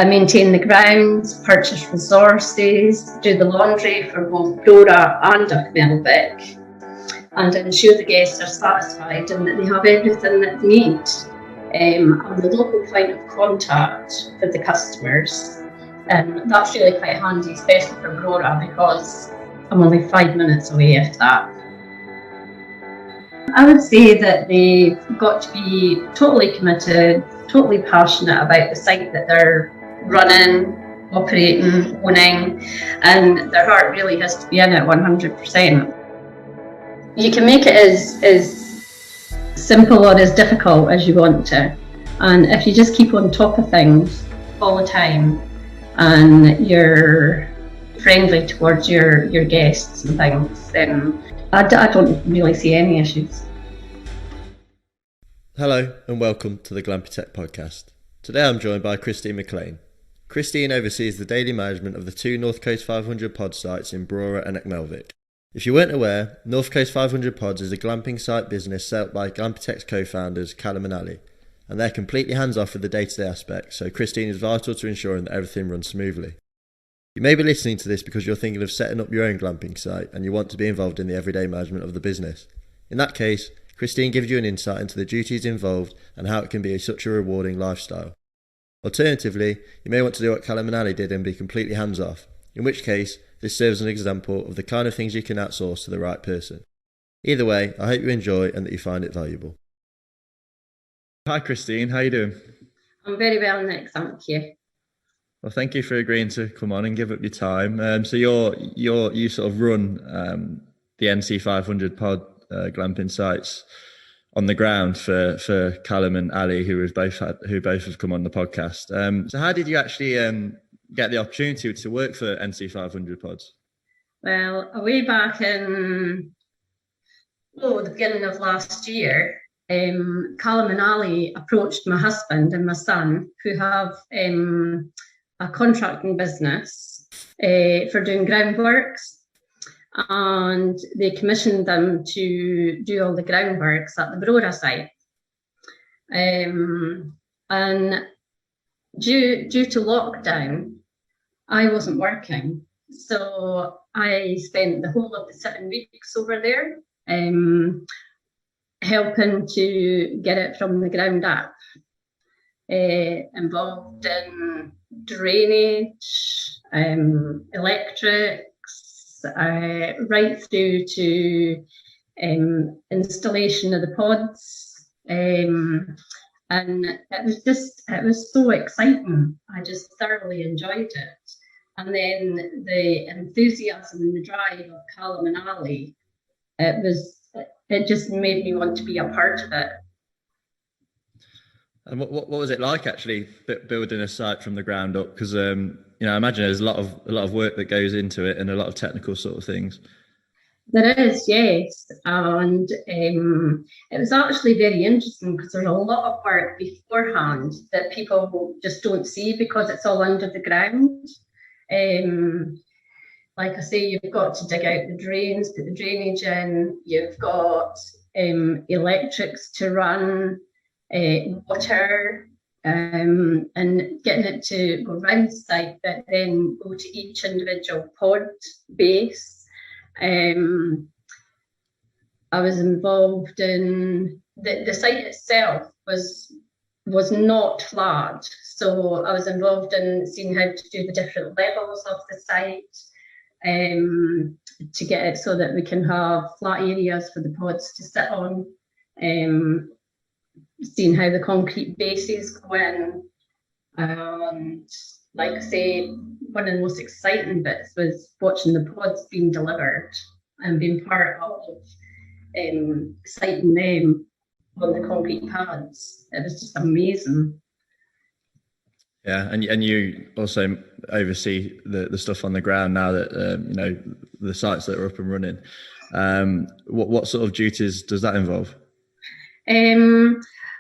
I maintain the grounds, purchase resources, do the laundry for both Brora and Melvick, and ensure the guests are satisfied and that they have everything that they need. I'm the local point of contact for the customers, and that's really quite handy, especially for Brora, because I'm only 5 minutes away, if that. I would say that they've got to be totally committed, totally passionate about the site that they're running, operating, owning, and their heart really has to be in it 100%. You can make it as simple or as difficult as you want to, and if you just keep on top of things all the time and you're friendly towards your guests and things, then I don't really see any issues. Hello and welcome to the Glampy Tech podcast. Today I'm joined by Christine McLean. Christine oversees the daily management of the two North Coast 500 pod sites in Brora and Melvick. If you weren't aware, North Coast 500 Pods is a glamping site business set up by Glampy Tech's co-founders Callum and Ali, and they're completely hands-off with the day-to-day aspects, so Christine is vital to ensuring that everything runs smoothly. You may be listening to this because you're thinking of setting up your own glamping site and you want to be involved in the everyday management of the business. In that case, Christine gives you an insight into the duties involved and how it can be such a rewarding lifestyle. Alternatively, you may want to do what Callum and Ali did and be completely hands-off, in which case this serves as an example of the kind of things you can outsource to the right person. Either way, I hope you enjoy and that you find it valuable. Hi Christine, how are you doing? I'm very well, Nick, thank you. Well, thank you for agreeing to come on and give up your time. So you sort of run the NC 500 pod glamping sites on the ground for Callum and Ali, who both have come on the podcast. So how did you actually get the opportunity to work for NC 500 Pods? Well, way back in the beginning of last year, Callum and Ali approached my husband and my son, who have a contracting business for doing groundworks, and they commissioned them to do all the groundworks at the Brora site. And due to lockdown, I wasn't working, so I spent the whole of the 7 weeks over there, helping to get it from the ground up, involved in drainage, electrics, right through to installation of the pods. And it was so exciting. I just thoroughly enjoyed it. And then the enthusiasm and the drive of Callum and Ali, it just made me want to be a part of it. And what was it like actually building a site from the ground up? Because I imagine there's a lot of work that goes into it and a lot of technical sort of things. There is, yes, and it was actually very interesting because there's a lot of work beforehand that people just don't see because it's all under the ground. Like I say, you've got to dig out the drains, put the drainage in, you've got electrics to run, water, and getting it to go round the site, but then go to each individual pod base. I was involved in the site itself was not flat, so I was involved in seeing how to do the different levels of the site, to get it so that we can have flat areas for the pods to sit on, seeing how the concrete bases go in, and like I say, one of the most exciting bits was watching the pods being delivered and being part of sighting them on the concrete pads. It was just amazing. Yeah, and you also oversee the stuff on the ground now that the sites that are up and running. What sort of duties does that involve?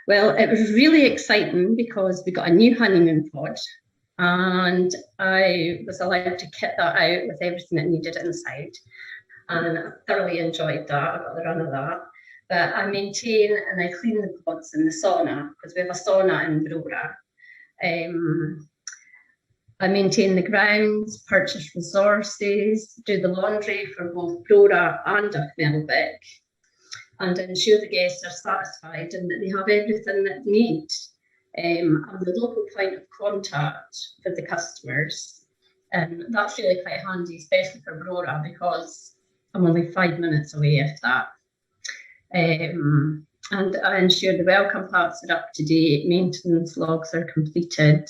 Well, it was really exciting because we got a new honeymoon pod, and I was allowed to kit that out with everything that needed inside, and I thoroughly enjoyed that. I got the run of that. But I maintain and I clean the pods in the sauna because we have a sauna in Brora. I maintain the grounds, purchase resources, do the laundry for both Brora and Melvick, and ensure the guests are satisfied and that they have everything that they need. I'm the local point of contact for the customers, and that's really quite handy, especially for Brora, because I'm only 5 minutes away, if that. And I ensure the welcome packs are up to date, maintenance logs are completed,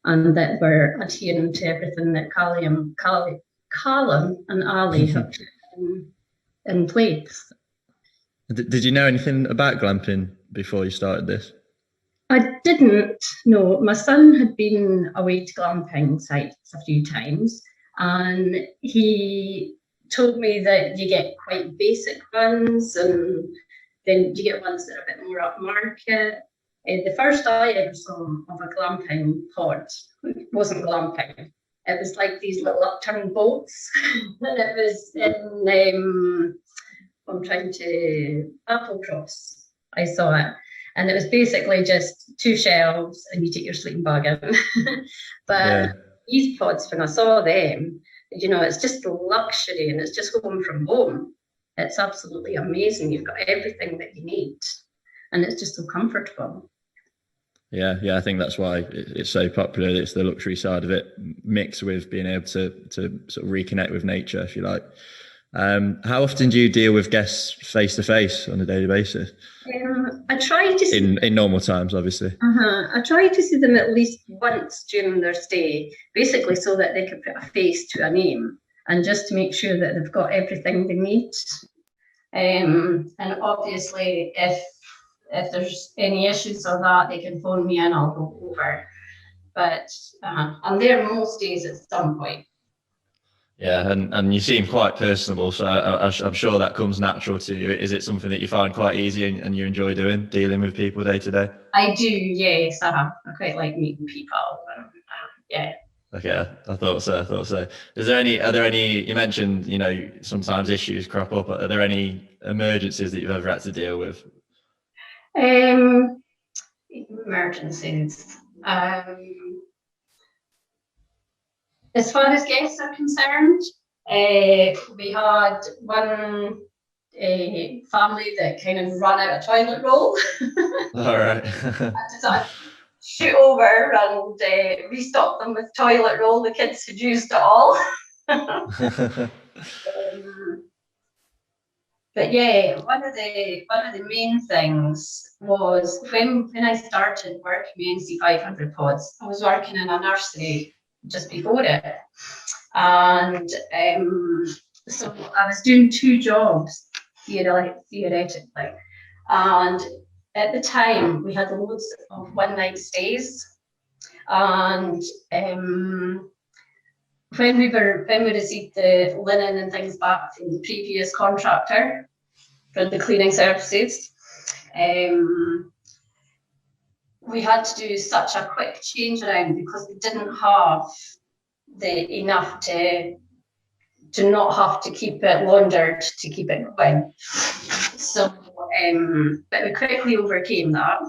and that we're adhering to everything that Callum and Ali have put in place. Did you know anything about glamping before you started this? I didn't know. My son had been away to glamping sites a few times, and he told me that you get quite basic ones, and then you get ones that are a bit more upmarket. The first I ever saw of a glamping pod wasn't glamping. It was like these little upturned boats, and it was in I'm trying to Applecross. I saw it, and it was basically just 2 shelves, and you take your sleeping bag in. But these pods, when I saw them, it's just luxury, and it's just home from home. It's absolutely amazing. You've got everything that you need, and it's just so comfortable. Yeah, I think that's why it's so popular. It's the luxury side of it mixed with being able to sort of reconnect with nature, if you like. How often do you deal with guests face to face on a daily basis? I try to see in normal times, obviously. I try to see them at least once during their stay, basically so that they can put a face to a name, and just to make sure that they've got everything they need. And obviously, if there's any issues or that, they can phone me and I'll go over. But I'm there most days at some point. Yeah, and you seem quite personable, so I'm sure that comes natural to you. Is it something that you find quite easy and you enjoy dealing with people day to day? I do, yes. I quite like meeting people. Yeah. Okay, I thought so. Are there any, you mentioned, sometimes issues crop up. Are there any emergencies that you've ever had to deal with? Emergencies. As far as guests are concerned, we had one family that kind of ran out of toilet roll. All right. I shoot over and restock them with toilet roll. The kids had used it all. But yeah, one of the main things was when I started working with NC 500 pods, I was working in a nursery just before it, and so I was doing 2 jobs theoretically, and at the time we had loads of 1-night stays, and when we received the linen and things back from the previous contractor for the cleaning services, we had to do such a quick change around because we didn't have enough to not have to keep it laundered to keep it going. So, but we quickly overcame that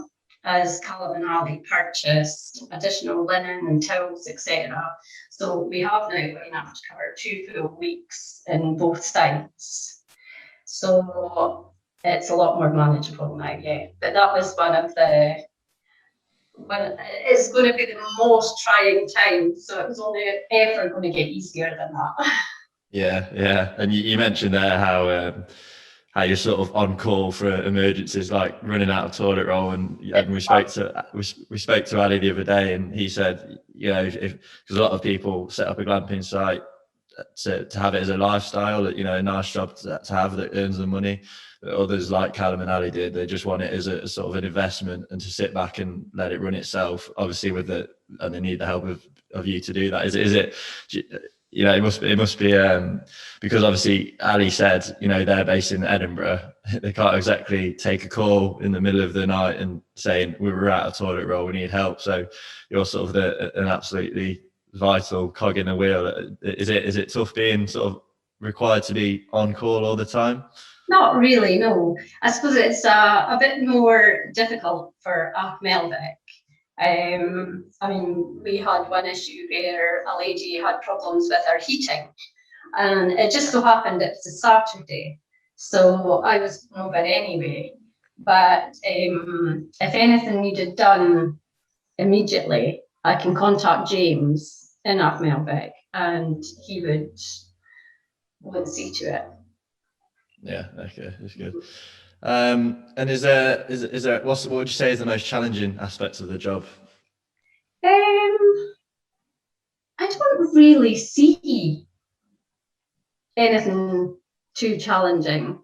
as Callum and Ali purchased additional linen and towels, etc. So we have now got enough to cover 2 full weeks in both sites. So it's a lot more manageable now, yeah. But that was it's going to be the most trying time, so it was only ever going to get easier than that. Yeah. And you mentioned there how you're sort of on call for emergencies, like running out of toilet roll, and we spoke to Ali the other day, and he said, because a lot of people set up a glamping site to have it as a lifestyle, a nice job to have that earns them money. But others, like Callum and Ali did, they just want it as a sort of an investment and to sit back and let it run itself. Obviously, and they need the help of you to do that. Is it? It must be because obviously Ali said, they're based in Edinburgh. They can't exactly take a call in the middle of the night and saying we're out of toilet roll, we need help. So you're sort of an absolutely vital cog in the wheel. Is it tough being sort of required to be on call all the time? Not really, no. I suppose it's a bit more difficult for Melvick I mean, we had one issue where a lady had problems with her heating, and it just so happened it was a Saturday, so I was over anyway. But if anything needed done immediately, I can contact James in Achmelbeck, and he would see to it. Yeah, okay, that's good. And is there what would you say is the most challenging aspects of the job? I don't really see anything too challenging.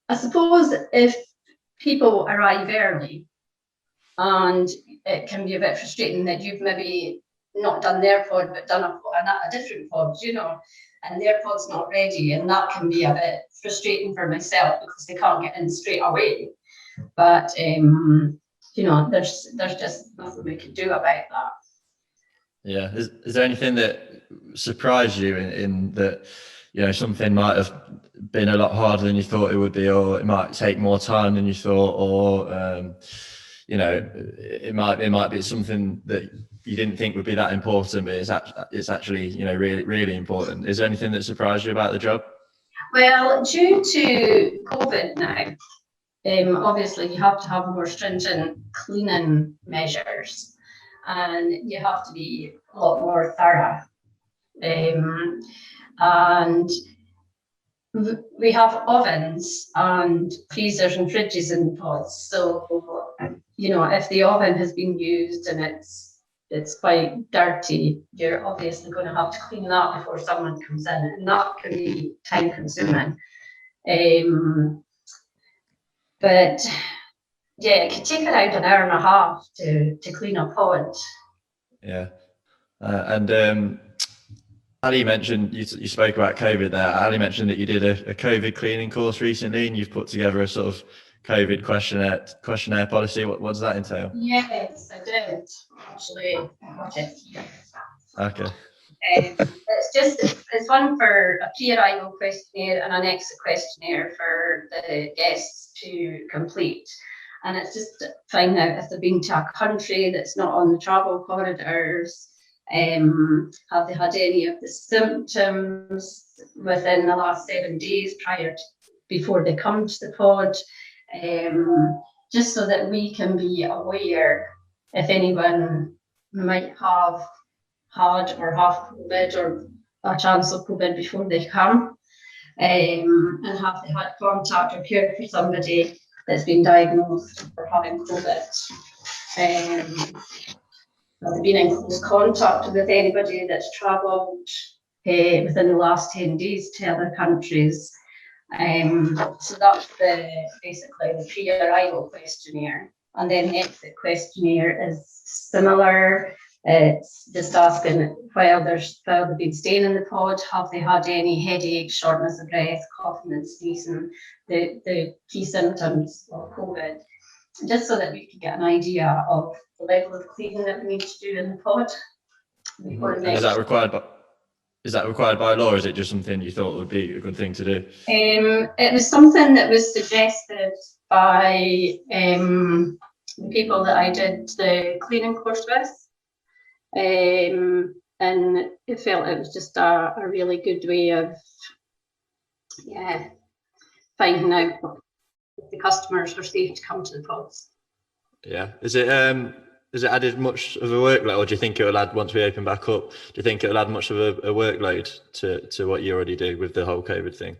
I suppose if people arrive early, and it can be a bit frustrating that you've maybe not done their pod but done a different pod, and their pod's not ready, and that can be a bit frustrating for myself because they can't get in straight away. But there's just nothing we can do about that. Yeah. Is there anything that surprised you in that, something might have been a lot harder than you thought it would be, or it might take more time than you thought, or it might be something that you didn't think would be that important, but it's actually really, really important. Is there anything that surprised you about the job? Well, due to COVID now, obviously you have to have more stringent cleaning measures, and you have to be a lot more thorough. And we have ovens and freezers and fridges in the pods. So, if the oven has been used and it's quite dirty, you're obviously going to have to clean that before someone comes in, and that can be time consuming. But yeah, it could take around an hour and a half to clean a pod. Yeah. And Ali mentioned, you spoke about COVID there. Ali mentioned that you did a COVID cleaning course recently, and you've put together a sort of COVID questionnaire policy. What does that entail? Yes, I did actually. Okay. It's one for a pre-arrival questionnaire and an exit questionnaire for the guests to complete. And it's just to find out if they've been to a country that's not on the travel corridors. Have they had any of the symptoms within the last 7 days before they come to the pod? Just so that we can be aware if anyone might have had or have COVID or a chance of COVID before they come, and have they had contact or cared for somebody that's been diagnosed for having COVID. Have they been in close contact with anybody that's travelled within the last 10 days to other countries? So that's basically the pre-arrival questionnaire. And then the exit questionnaire is similar. It's just asking while they've been staying in the pod, have they had any headache, shortness of breath, coughing and sneezing, the key symptoms of COVID, just so that we can get an idea of the level of cleaning that we need to do in the pod. Is that required by law, or is it just something you thought would be a good thing to do? It was something that was suggested by the people that I did the cleaning course with. And it felt it was just a really good way of finding out if the customers were safe to come to the pods. Yeah. Is it added much of a workload, or do you think it will add, once we open back up, do you think it will add much of a workload to what you already do with the whole COVID thing?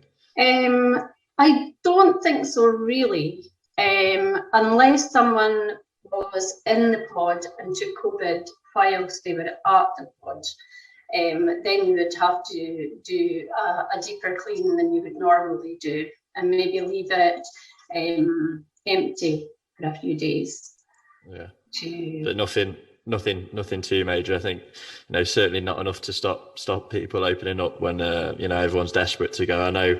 I don't think so, really. Unless someone was in the pod and took COVID whilst they were at the pod, then you would have to do a deeper clean than you would normally do, and maybe leave it empty for a few days. Yeah. But nothing too major. I think, certainly not enough to stop people opening up when everyone's desperate to go. I know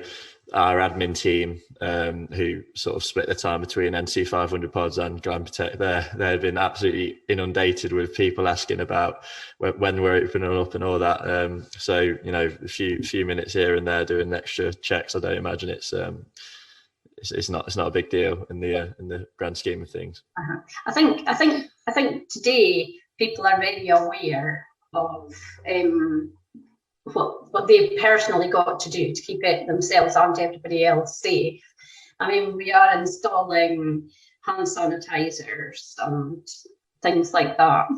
our admin team, who sort of split their time between NC 500 pods and Glam Protect, they've been absolutely inundated with people asking about when we're opening up and all that. So a few minutes here and there doing extra checks. I don't imagine it's it's not a big deal in the grand scheme of things. I think today people are very aware of what they've personally got to do to keep it themselves and everybody else safe. I mean, we are installing hand sanitizers and things like that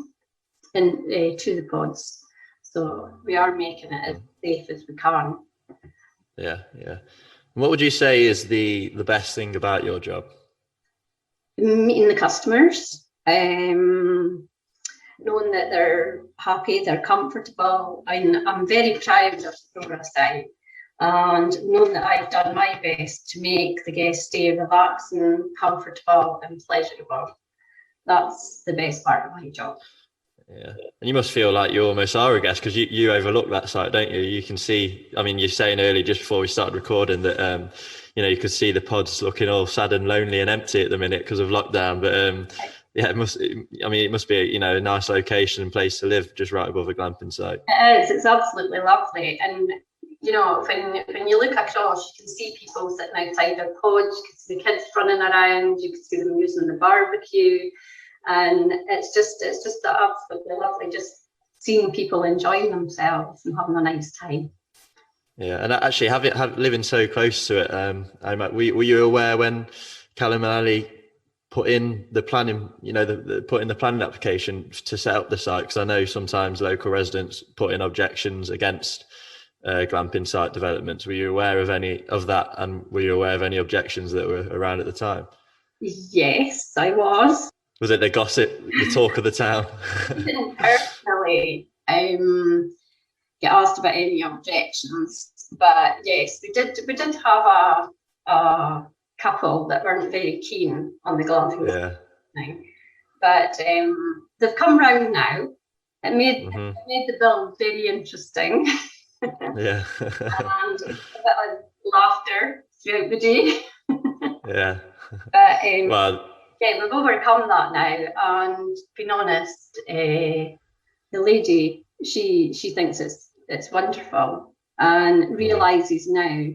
to the pods, so we are making it as safe as we can. Yeah. What would you say is the best thing about your job? Meeting the customers, knowing that they're happy, they're comfortable. I'm very proud of the Brora site, and knowing that I've done my best to make the guests stay relaxing, comfortable and pleasurable. That's the best part of my job. Yeah, and you must feel like you almost are a guest, because you overlook that site, don't you? You can see, I mean, you're saying earlier, just before we started recording, that you could see the pods looking all sad and lonely and empty at the minute because of lockdown. But yeah, it must be a nice location and place to live just right above a glamping site. It is. It's absolutely lovely, and when you look across, you can see people sitting outside their pods. You can see the kids running around. You can see them using the barbecue. And it's just absolutely lovely, just seeing people enjoying themselves and having a nice time. Yeah, and actually, living so close to it, were you aware when Callum and Ali put in the planning, put in the planning application to set up the site? Because I know sometimes local residents put in objections against glamping site developments. Were you aware of any of that, and were you aware of any objections that were around at the time? Yes, I was. Was it the gossip, the talk of the town? I didn't personally get asked about any objections, but yes, we did have a couple that weren't very keen on the glamping thing. But they've come round now. It made the build very interesting. Yeah. And a bit of laughter throughout the day. Yeah. But yeah, we've overcome that now, and being honest, the lady, she thinks it's wonderful, and realizes now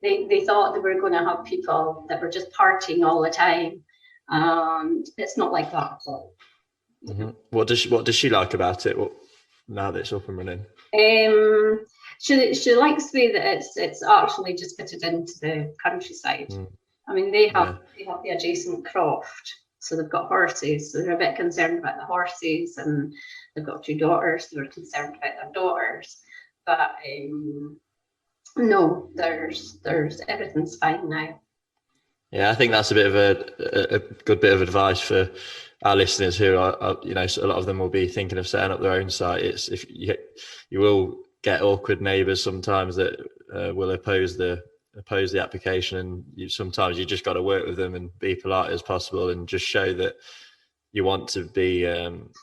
they thought they were going to have people that were just partying all the time, and it's not like that at all. What does she like about it? Now that it's up and running? She likes the way that it's actually just fitted into the countryside. I mean, they have the adjacent croft, so they've got horses, so they're a bit concerned about the horses, and they've got 2 daughters, so they're concerned about their daughters. But no, there's everything's fine now. Yeah, I think that's a bit of a good bit of advice for our listeners who are a lot of them will be thinking of setting up their own site. It's if you will get awkward neighbours sometimes that will oppose the application, and sometimes you just got to work with them and be polite as possible and just show that you want to be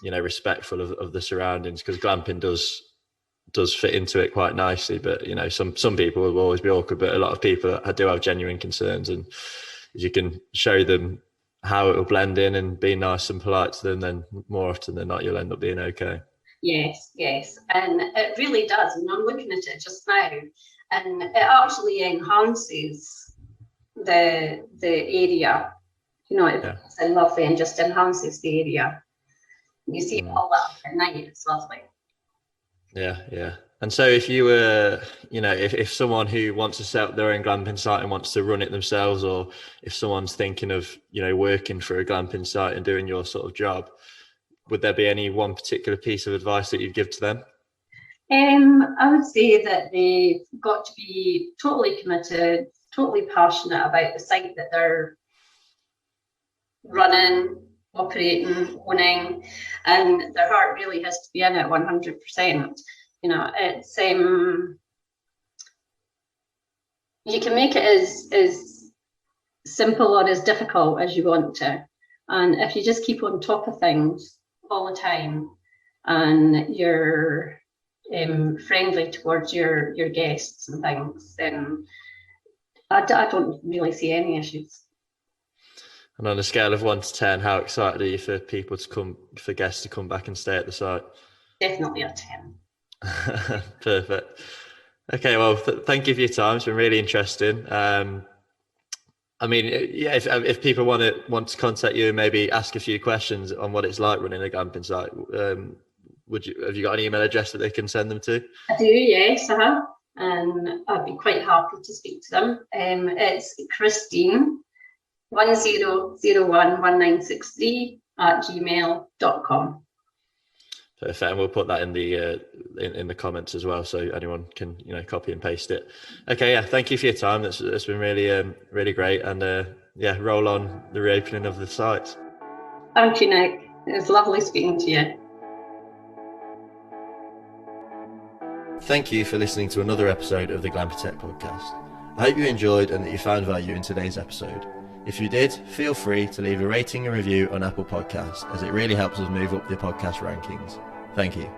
respectful of the surroundings, because glamping does fit into it quite nicely. But some people will always be awkward, but a lot of people do have genuine concerns, and if you can show them how it will blend in and be nice and polite to them, then more often than not you'll end up being okay. Yes, and it really does, and I'm looking at it just now, and it actually enhances the area. It's lovely and just enhances the area. You see it all up at night, it's lovely. Yeah. And so if you were, if someone who wants to set up their own glamping site and wants to run it themselves, or if someone's thinking of, working for a glamping site and doing your sort of job, would there be any one particular piece of advice that you'd give to them? I would say that they've got to be totally committed, totally passionate about the site that they're running, operating, owning, and their heart really has to be in it 100%. It's you can make it as simple or as difficult as you want to, and if you just keep on top of things all the time, and you're friendly towards your guests and things, then I don't really see any issues. And on a scale of 1 to 10, how excited are you for guests to come back and stay at the site? Definitely a 10. Perfect. Okay, well, thank you for your time. It's been really interesting. I mean, yeah, if people want to contact you and maybe ask a few questions on what it's like running a glamping site, have you got an email address that they can send them to? I do, yes, and I'd be quite happy to speak to them. It's Christine 10011963 @gmail.com. Perfect, and we'll put that in the in the comments as well, so anyone can copy and paste it. Okay, yeah, thank you for your time. That's been really great, and roll on the reopening of the sites. Thank you, Nick. It was lovely speaking to you. Thank you for listening to another episode of the Glampy Tech podcast. I hope you enjoyed and that you found value in today's episode. If you did, feel free to leave a rating and review on Apple Podcasts, as it really helps us move up the podcast rankings. Thank you.